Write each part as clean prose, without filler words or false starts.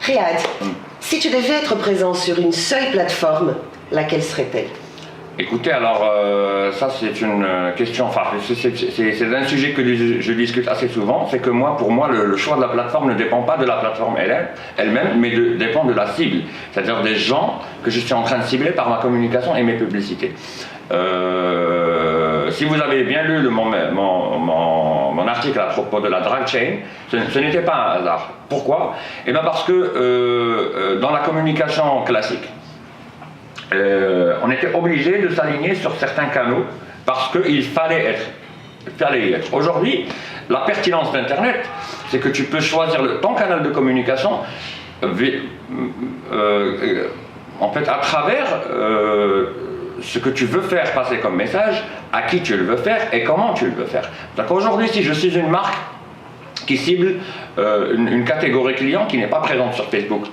Riyad, si tu devais être présent sur une seule plateforme, laquelle serait-elle? Écoutez, alors ça c'est une question, enfin c'est un sujet que je discute assez souvent, c'est que pour moi le choix de la plateforme ne dépend pas de la plateforme elle-même, mais dépend de la cible, c'est-à-dire des gens que je suis en train de cibler par ma communication et mes publicités. Si vous avez bien lu mon article à propos de la drag chain, ce n'était pas un hasard. Pourquoi? Eh bien parce que dans la communication classique, on était obligé de s'aligner sur certains canaux parce qu'il fallait y être. Aujourd'hui, la pertinence d'Internet, c'est que tu peux choisir ton canal de communication en fait à travers ce que tu veux faire passer comme message, à qui tu le veux faire et comment tu le veux faire. Donc aujourd'hui, si je suis une marque qui cible une catégorie client qui n'est pas présente sur Facebook,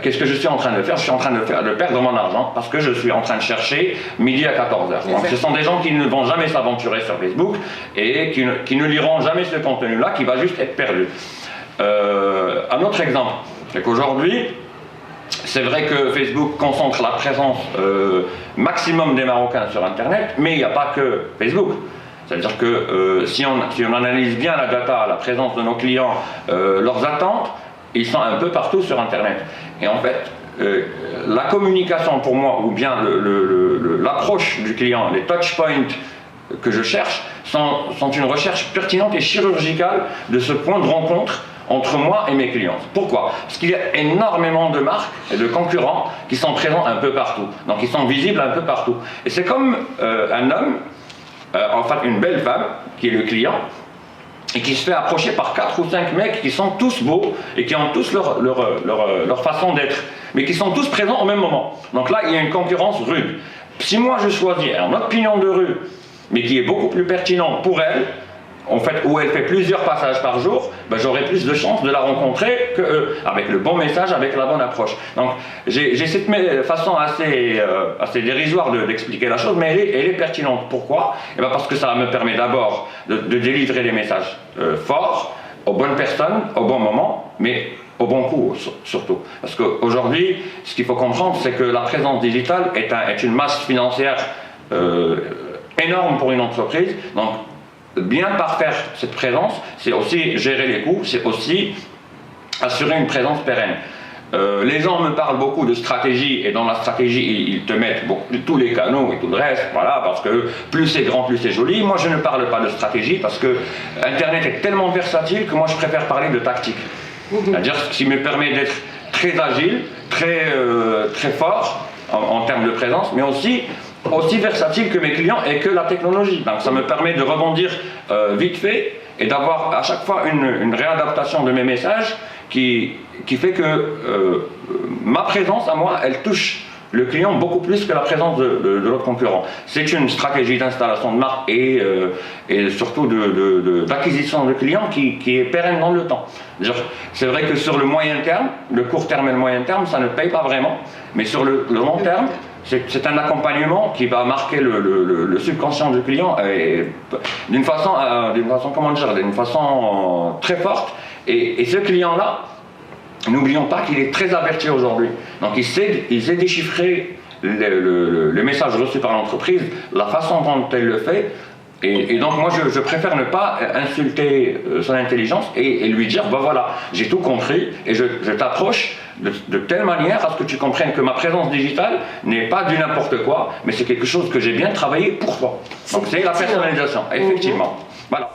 qu'est-ce que je suis en train de faire? Je suis en train de perdre mon argent parce que je suis en train de chercher midi à 14h. Donc, ce sont des gens qui ne vont jamais s'aventurer sur Facebook et qui ne liront jamais ce contenu-là, qui va juste être perdu. Un autre exemple, c'est qu'aujourd'hui, c'est vrai que Facebook concentre la présence maximum des Marocains sur Internet, mais il n'y a pas que Facebook. C'est-à-dire que si on analyse bien la data, la présence de nos clients, leurs attentes, ils sont un peu partout sur Internet. Et en fait, la communication pour moi, ou bien l'approche du client, les touch points que je cherche, sont une recherche pertinente et chirurgicale de ce point de rencontre entre moi et mes clients. Pourquoi? Parce qu'il y a énormément de marques et de concurrents qui sont présents un peu partout. Donc ils sont visibles un peu partout. Et c'est comme un homme, en fait une belle femme, qui est le client, et qui se fait approcher par 4 ou 5 mecs qui sont tous beaux et qui ont tous leur façon d'être, mais qui sont tous présents au même moment. Donc là, il y a une concurrence rude. Si moi je choisis un autre pignon de rue, mais qui est beaucoup plus pertinent pour elle, en fait, où elle fait plusieurs passages par jour, ben, j'aurai plus de chances de la rencontrer avec le bon message, avec la bonne approche. Donc j'ai cette façon assez dérisoire d'expliquer la chose, mais elle est pertinente. Pourquoi? Et ben parce que ça me permet d'abord de délivrer des messages forts, aux bonnes personnes, au bon moment, mais au bon coût surtout. Parce qu'aujourd'hui, ce qu'il faut comprendre, c'est que la présence digitale est une masse financière énorme pour une entreprise. Donc, bien parfaire cette présence, c'est aussi gérer les coûts, c'est aussi assurer une présence pérenne. Les gens me parlent beaucoup de stratégie, et dans la stratégie, ils te mettent tous les canaux et tout le reste, voilà, parce que plus c'est grand, plus c'est joli. Moi, je ne parle pas de stratégie, parce que Internet est tellement versatile que moi, je préfère parler de tactique. C'est-à-dire ce qui me permet d'être très agile, très fort en termes de présence, mais aussi versatile que mes clients et que la technologie. Donc ça me permet de rebondir vite fait et d'avoir à chaque fois une réadaptation de mes messages qui fait que ma présence à moi, elle touche le client beaucoup plus que la présence de l'autre concurrent. C'est une stratégie d'installation de marque et surtout d'acquisition de clients qui est pérenne dans le temps. C'est vrai que sur le moyen terme, le court terme et le moyen terme, ça ne paye pas vraiment, mais sur le long terme, c'est un accompagnement qui va marquer le subconscient du client d'une façon très forte. Et ce client-là, n'oublions pas qu'il est très averti aujourd'hui. Donc il sait déchiffrer le message reçu par l'entreprise, la façon dont elle le fait. Et donc moi je préfère ne pas insulter son intelligence et lui dire bah voilà, j'ai tout compris et je t'approche de telle manière à ce que tu comprennes que ma présence digitale n'est pas du n'importe quoi, mais c'est quelque chose que j'ai bien travaillé pour toi. Donc c'est la personnalisation, effectivement. Voilà.